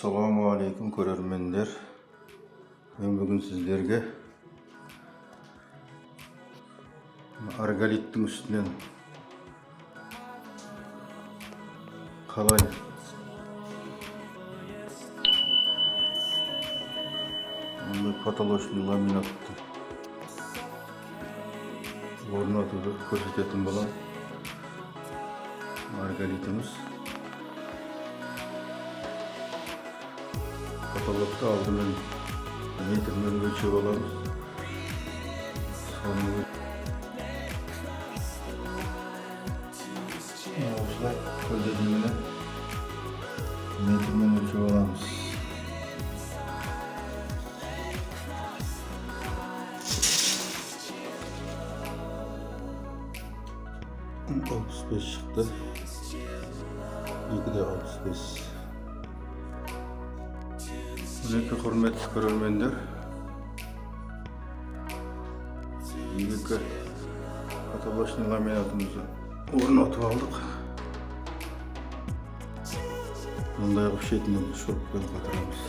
Assalamu alaikum көрермендер. Мен бүгін сіздерге арголиттің үстінен қалай ондай потолочный ламинатты орнатуды көрсететін боламын. Арголитіміз потолокты алдымен метрмен өлшеп аламыз. Соны осылай көлденеңіне метрмен өлшеп аламыз. Алпыс бес шықты. 2-де 65. Мінекі құрметті көрермендер, екі потолочный ламинатымызды орнатып алдық. Мұндай қып шетінен шуруппен қатырамыз.